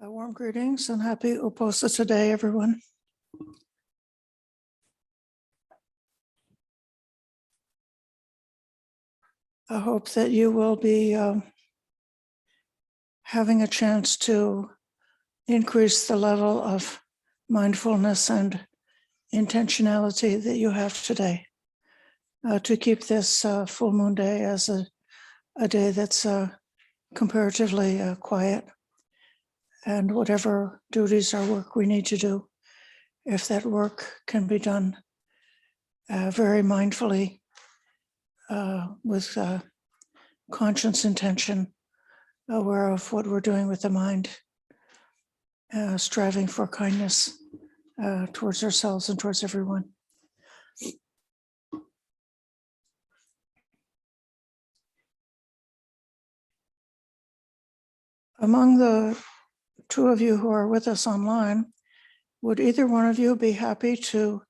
Warm greetings and happy Uposatha Day, everyone. I hope that you will be having a chance to increase the level of mindfulness and intentionality that you have today, to keep this full moon day as a day that's comparatively quiet. And whatever duties or work we need to do, if that work can be done very mindfully, with conscious intention, aware of what we're doing with the mind, striving for kindness towards ourselves and towards everyone. Among the two of you who are with us online, would either one of you be happy to,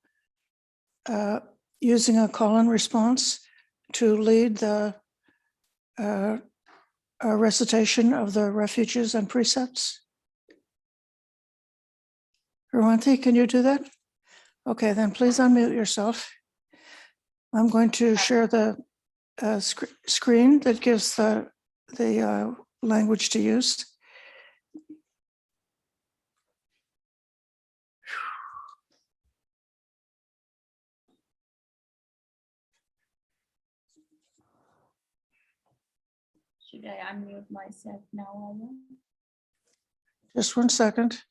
using a call and response, to lead the recitation of the Refuges and Precepts? Ruanti, can you do that? Okay, then please unmute yourself. I'm going to share the screen that gives the language to use. Should I unmute myself now? Just 1 second.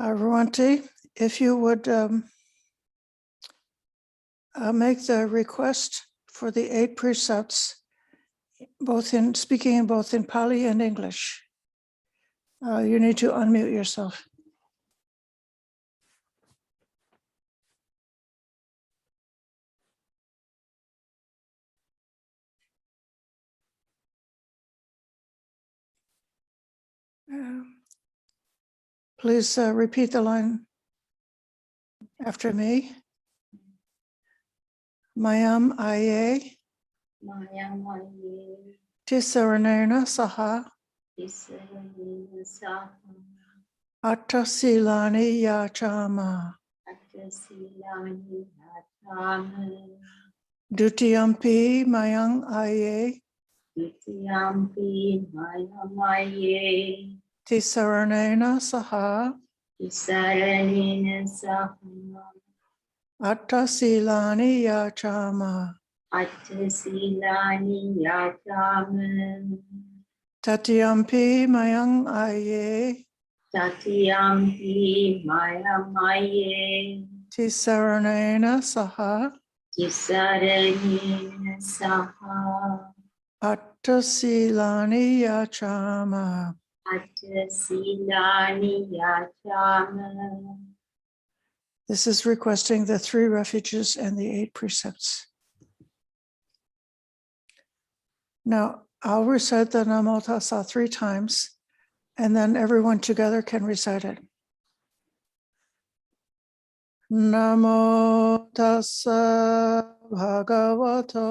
Ruanti, if you would make the request for the 8 precepts, speaking both in Pali and English. You need to unmute yourself. Please repeat the line after me. Mayam aye tisaranena saha atta silani yachama dutiyampi mayang aye tisaranena saha atta silani yachama tatiyampi mayang aye tisaranena saha atta silani yachama. This is requesting the 3 refuges and the 8 precepts. Now, I'll recite the Namo Tassa 3 times, and then everyone together can recite it. Namo Tassa Bhagavato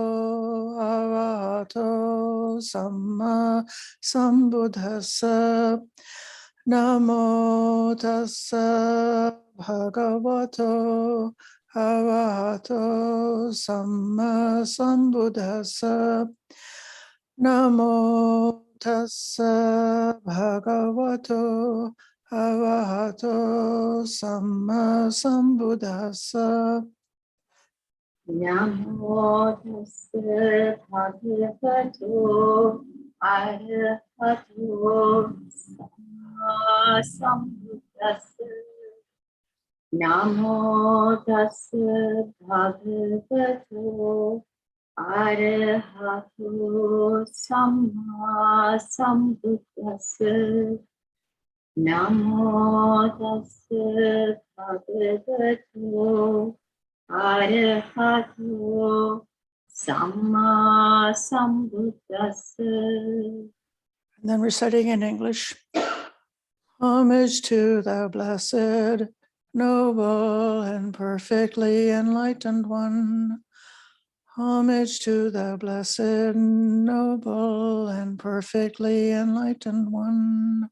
Arahato Samma Sambuddhassa. Namo Tassa Bhagavato Arahato Samma Sambuddhassa. Namo Tassa Bhagavato Arahato Samma Sambuddhassa. Namo Tassa Bhagavato Arahato Samma Sambuddhassa. Namo tassa bhagavato arahato samma sambuddhassa. Namo tassa bhagavato arahato samma sambuddhassa. And then reciting in English. Homage to the blessed, noble, and perfectly enlightened one. Homage to the blessed, noble, and perfectly enlightened one.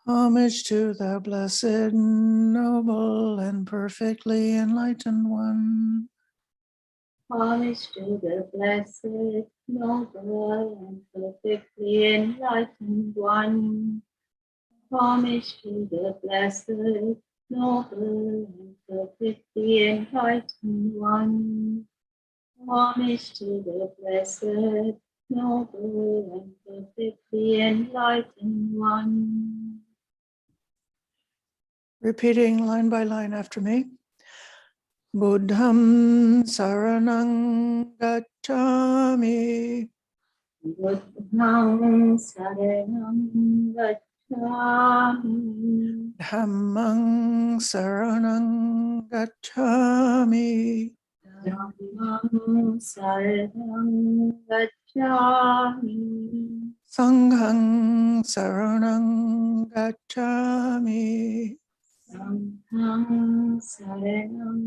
Homage to the blessed, noble, and perfectly enlightened one. Homage to the blessed, noble, and perfectly enlightened one. Homage to the blessed, noble, and perfectly enlightened one. Homage to the blessed, noble, and perfectly enlightened one. Repeating line by line after me. Buddham saranang gacchami. Buddhang saranam gacchami. Dhammang saranang gacchami. Dhammam saranam gacchami. Sanghang saranang gacchami. Sangham saranam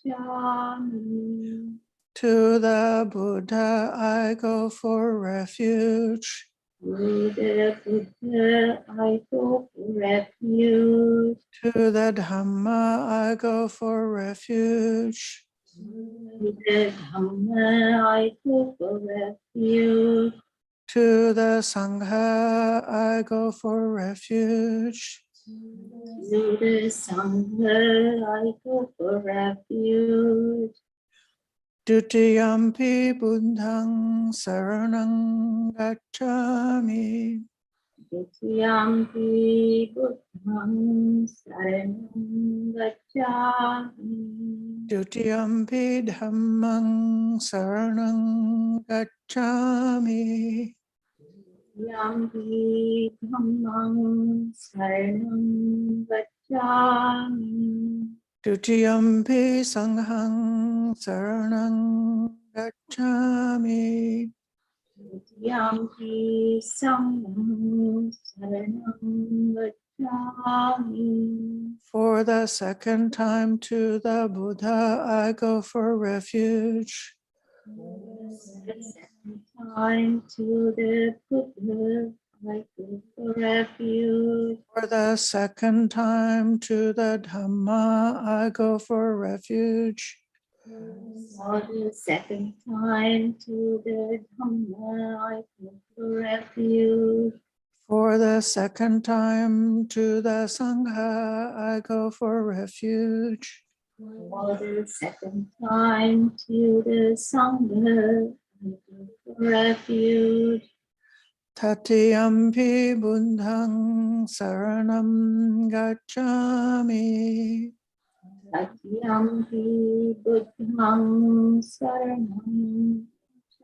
gacchami. To the Buddha I go for refuge. To the Buddha I go for refuge. To the Dhamma I go for refuge. To the Dhamma I go for refuge. To the Sangha I go for refuge. To the Sangha I go for refuge. Dutiyampi Buddhang saranang gacchami. Dutiyampi Buddhang saranam gacchami. Dutiyampi Dhammang saranang gacchami. Dutiyampi Dhammang saranam gacchami. Dutiyampi Sanghang saranang gacchami. Dutiyampi Sanghang saranam gacchami. For the second time to the Buddha I go for refuge. The second time to the Buddha I go for refuge. For the second time to the Dhamma I go for refuge. For the second time to the Dhamma I go for refuge. For the second time to the Sangha I go for refuge. For the second time to the Sangha I go for refuge. Tatiyampi Buddhang saranam gacchami. Tatyampi Buddhang saranam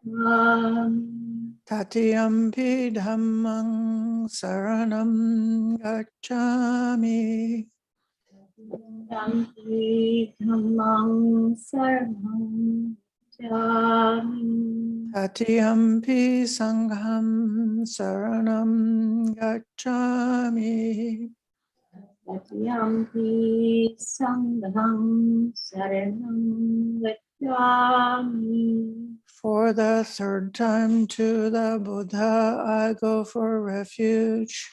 gacchami. Tatiyampi Dhammang saranam gacchami. Tatyampi Dhammang saranam gacchami. Tatiyampi Sangham saranam gacchami. Tatyampi Sangham saranam gacchami. For the third time to the Buddha I go for refuge.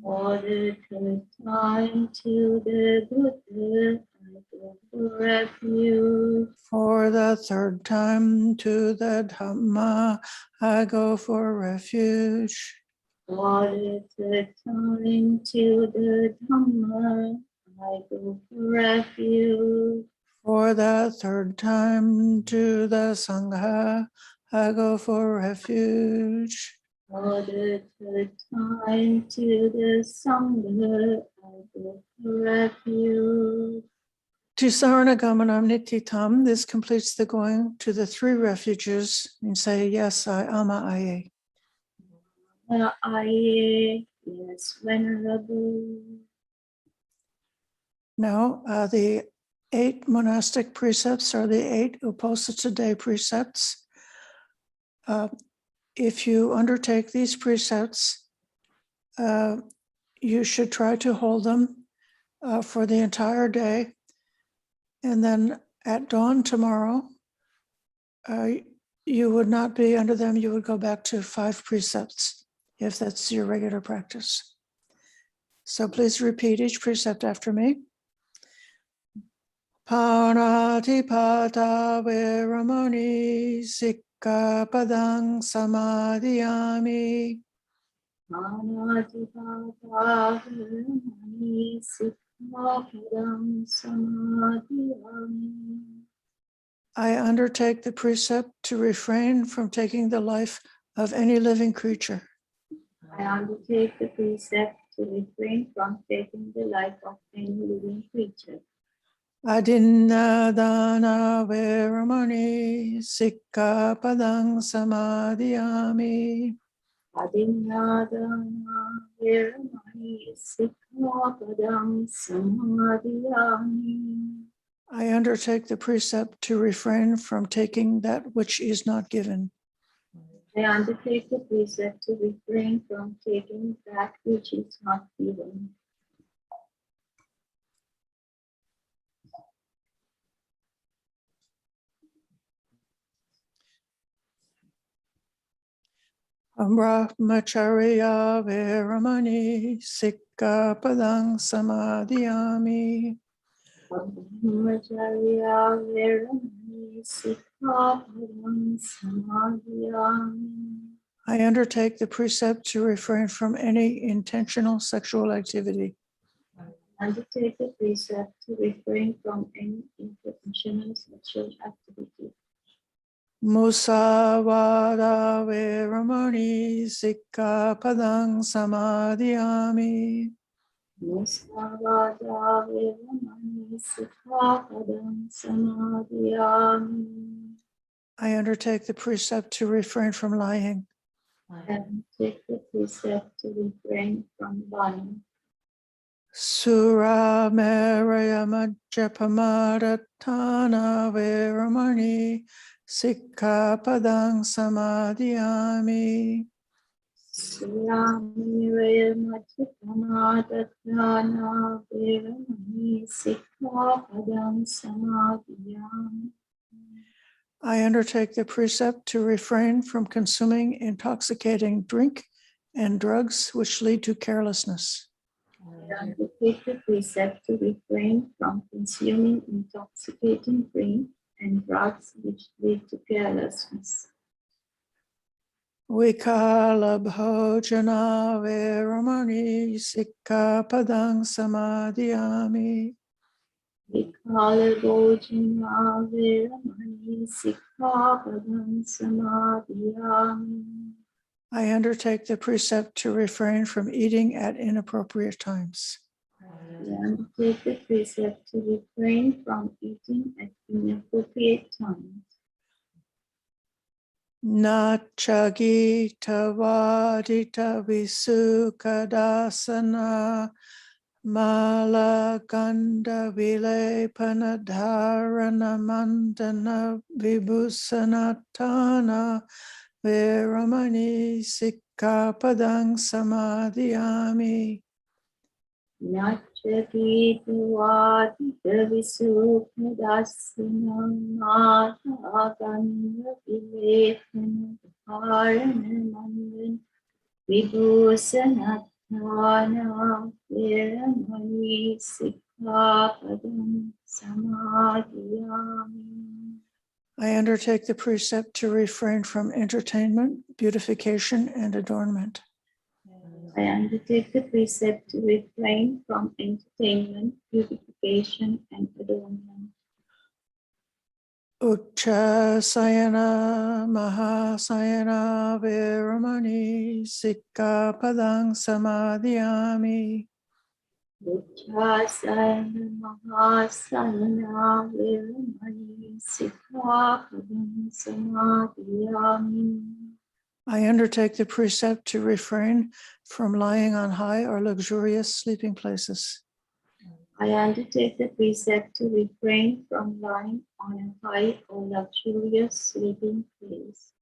For the third time to the Buddha I go for refuge. For the third time to the Dhamma I go for refuge. For the third time to the Dhamma I go for refuge. For the third time to the Sangha I go for refuge. For the third time to the Sangha I go for refuge. Tisarnagamanam nityitam. This completes the going to the 3 refuges. And say, yes, I ama aye. Aye, yes, Venerable. Now, the 8 monastic precepts are the 8 Uposatha day precepts. If you undertake these precepts, you should try to hold them for the entire day. And then at dawn tomorrow, you would not be under them. You would go back to 5 precepts if that's your regular practice. So please repeat each precept after me. Paratipata Veramani Sikkapadang Samadhiyami. Anatipata Veramani Sikkapadang Samadhiyami. I undertake the precept to refrain from taking the life of any living creature. I undertake the precept to refrain from taking the life of any living creature. Adinadana Veramani Sikkapadang Samadhiyami. Adinadana Veramani Sikkapadang Samadhiyami. I undertake the precept to refrain from taking that which is not given. I undertake the precept to refrain from taking that which is not given. Brahmacharya Veramani Sikkapadang Samadhiyami. Brahmacharya Veramani Sikkapadang Samadhiyami. I undertake the precept to refrain from any intentional sexual activity. I undertake the precept to refrain from any intentional sexual activity. Musavada Veramani Sikkapadang Samadhiyami. Musavada Veramani Sikkapadang Samadhiyami. I undertake the precept to refrain from lying. I undertake the precept to refrain from lying. Sura Meraya Majapamadatana Veramani Sikkapadang Samadhiyami. Sulamiraya Majapamadatana Veramani Sikkapadang Samadhiyami. I undertake the precept to refrain from consuming intoxicating drink and drugs which lead to carelessness. I undertake the precept to refrain from consuming intoxicating drink and drugs which lead to carelessness. Vikala Bhojana Veramani Sikkapadang Samadhiyami. Vikala Bhojana Veramani Sikkapadang Samadhiyami. I undertake the precept to refrain from eating at inappropriate times. I undertake the precept to refrain from eating at inappropriate times. Nachagita vadita visukadasana malaganda vilepana dharana mandana vibhusanatana veramani sikkapadang samadhiyami. Nachakitavadita visukadasanam madhaganda vilepana dharana mandan vibhusanatana veramani sikkapadang samadhiyami. I undertake the precept to refrain from entertainment, beautification, and adornment. I undertake the precept to refrain from entertainment, beautification, and adornment. Uchasayana Mahasayana Veramani Sikkapadang Samadhiyami. Buddhasana Mahasana Viramani Sikkhapadam Samadhiyami. I undertake the precept to refrain from lying on high or luxurious sleeping places. I undertake the precept to refrain from lying on a high or luxurious sleeping place.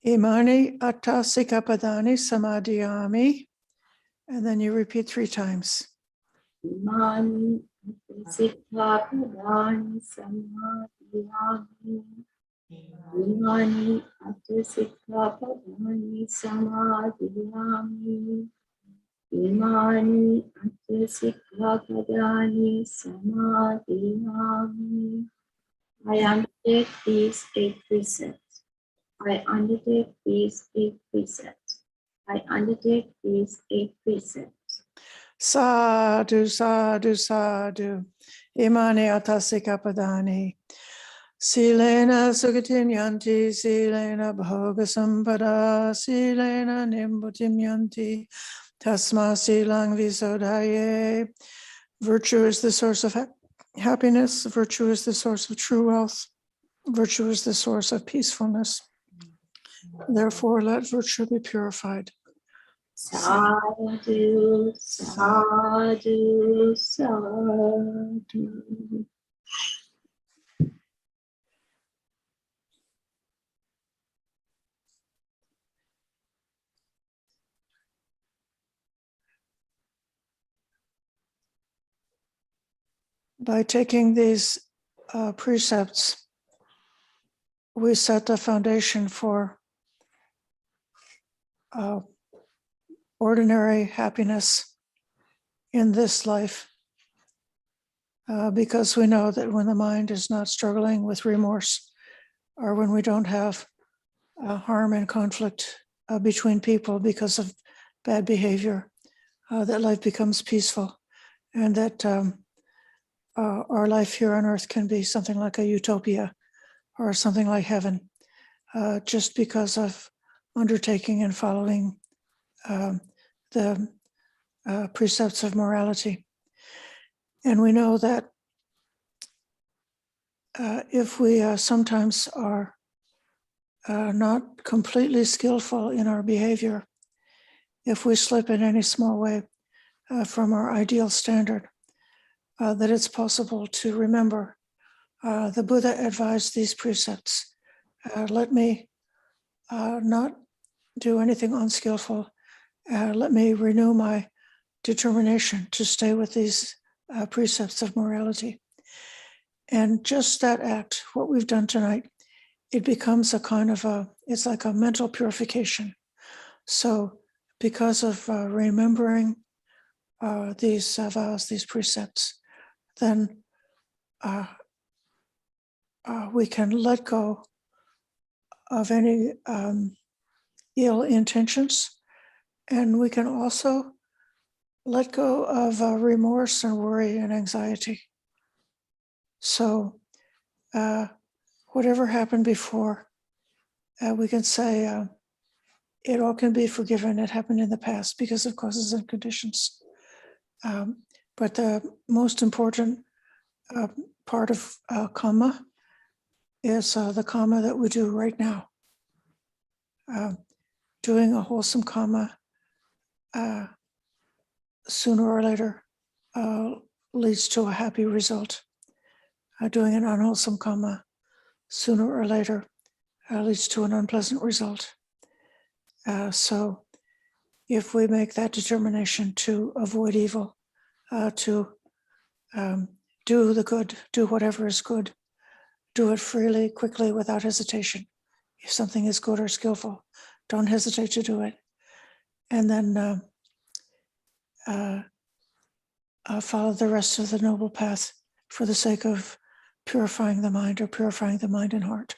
Imani atta sikapadani samadhiyami. And then you repeat 3 times. Imani Sikkhapadani Samadhiyami. Imani Sikkhapadani Samadhiyami. Imani Sikkhapadani Samadhiyami. I undertake these 8 precepts. I undertake these 8 precepts. I undertake these 8 precepts. Sadhu, sadhu, sadhu. Imani atta sikapadani. Silena sugatin yanti, silena bhoga sampada, silena nimbutim yanti, tasma silang visodhaye. Virtue is the source of happiness. Virtue is the source of true wealth. Virtue is the source of peacefulness. Therefore, let virtue be purified. Sadhu, sadhu, sadhu. By taking these precepts, we set the foundation for ordinary happiness in this life, because we know that when the mind is not struggling with remorse, or when we don't have harm and conflict between people because of bad behavior, that life becomes peaceful, and that our life here on earth can be something like a utopia or something like heaven, just because of undertaking and following the precepts of morality. And we know that if we sometimes are not completely skillful in our behavior, if we slip in any small way from our ideal standard, that it's possible to remember the Buddha advised these precepts. Let me not do anything unskillful. Let me renew my determination to stay with these precepts of morality. And just that act, what we've done tonight, it becomes a kind of it's like a mental purification. So because of remembering these vows, these precepts, then we can let go of any ill intentions, and we can also let go of remorse and worry and anxiety. So whatever happened before, we can say it all can be forgiven. It happened in the past because of causes and conditions. But the most important part of karma is the karma that we do right now. Doing a wholesome karma sooner or later leads to a happy result. Doing an unwholesome karma sooner or later leads to an unpleasant result. So if we make that determination to avoid evil, to do the good, do whatever is good, do it freely, quickly, without hesitation. If something is good or skillful, don't hesitate to do it. And then follow the rest of the noble path for the sake of purifying the mind, or purifying the mind and heart.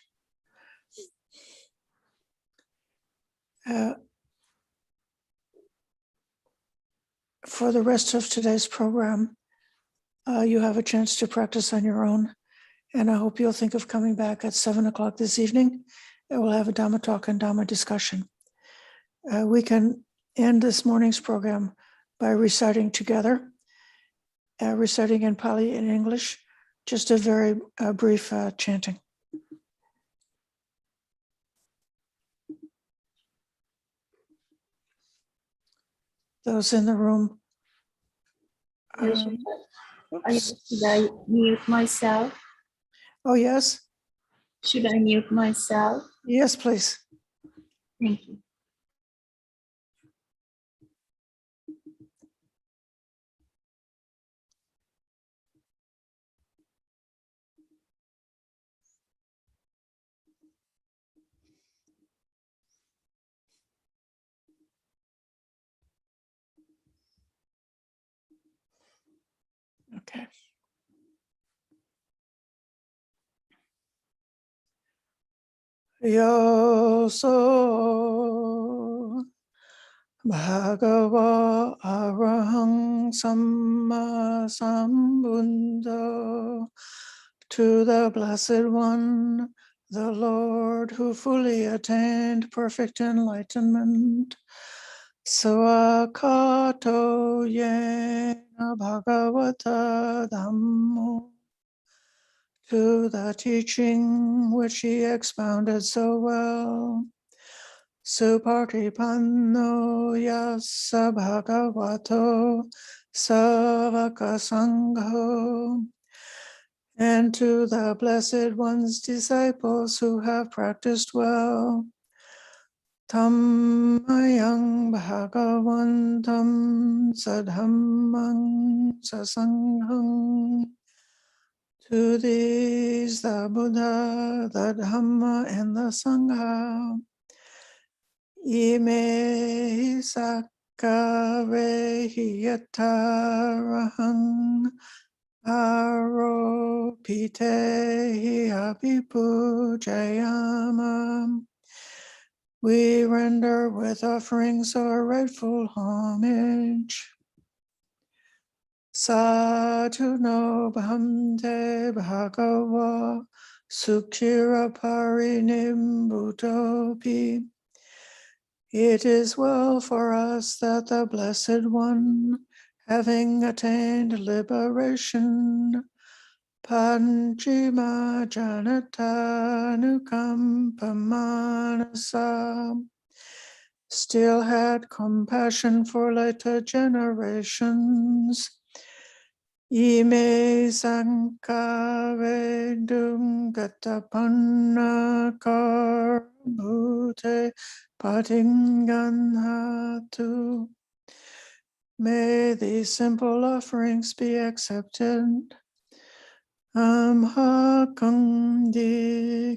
For the rest of today's program, you have a chance to practice on your own. And I hope you'll think of coming back at 7 o'clock this evening. And we'll have a Dhamma talk and Dhamma discussion. We can end this morning's program by reciting together, reciting in Pali and English, just a very brief chanting. Those in the room. Should I mute myself? Oh, yes. Should I mute myself? Yes, please. Thank you. Okay. Yoso Bhagava Arahang Samma Sambuddho, to the Blessed One, the Lord who fully attained perfect enlightenment. Sawakato yena Bhagavata Dhammo, to the teaching which he expounded so well. Supartipanno yassa bhagavato savaka sangho, and to the Blessed One's disciples who have practiced well. Tammayang bhagavantam sadhammang sasanghang, to these the Buddha, the Dhamma, and the Sangha. Ime sakare hiyatarahang aropite abhipujayama. We render with offerings our rightful homage. Sadhu no bhante bhagava sukhira parinimbutopi. It is well for us that the Blessed One, having attained liberation, Panchima Janata Nukampamanasa, still had compassion for later generations. Ime sankare dungatapanna karbhute patinganhatu. May these simple offerings be accepted. Amhakandi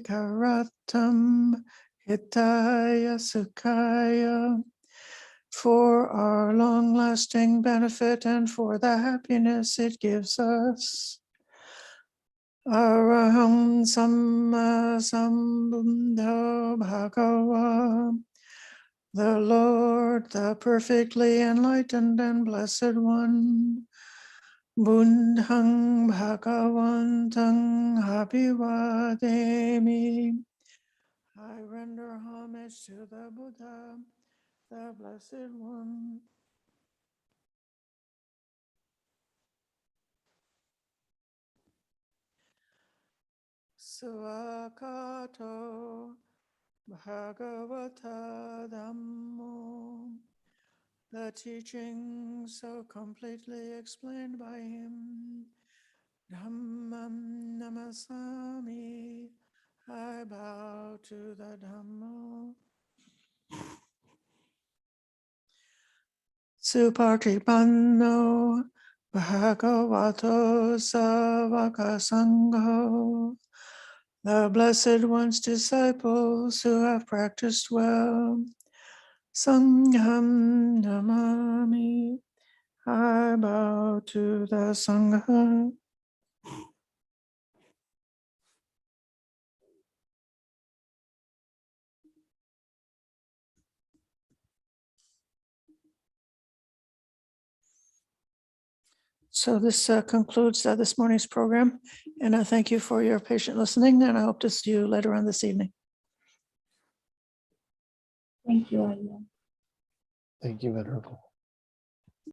karatam hitaya sukhaya, for our long-lasting benefit and for the happiness it gives us. Araham Samma Sambuddho Bhagava, the Lord, the perfectly enlightened and blessed One. Buddhang Bhagavantang Abhivademi. I render homage to the Buddha, the Blessed One. Suakato Bhagavata Dhammo, the teaching so completely explained by him. Dhammam namasami, I bow to the Dhamma. Supartipanno Bhagavato Savaka Sangho, the Blessed One's disciples who have practiced well. Sangham namami, I bow to the Sangha. So this concludes this morning's program, and I thank you for your patient listening, and I hope to see you later on this evening. Thank you, Ayya. Thank you, Venerable.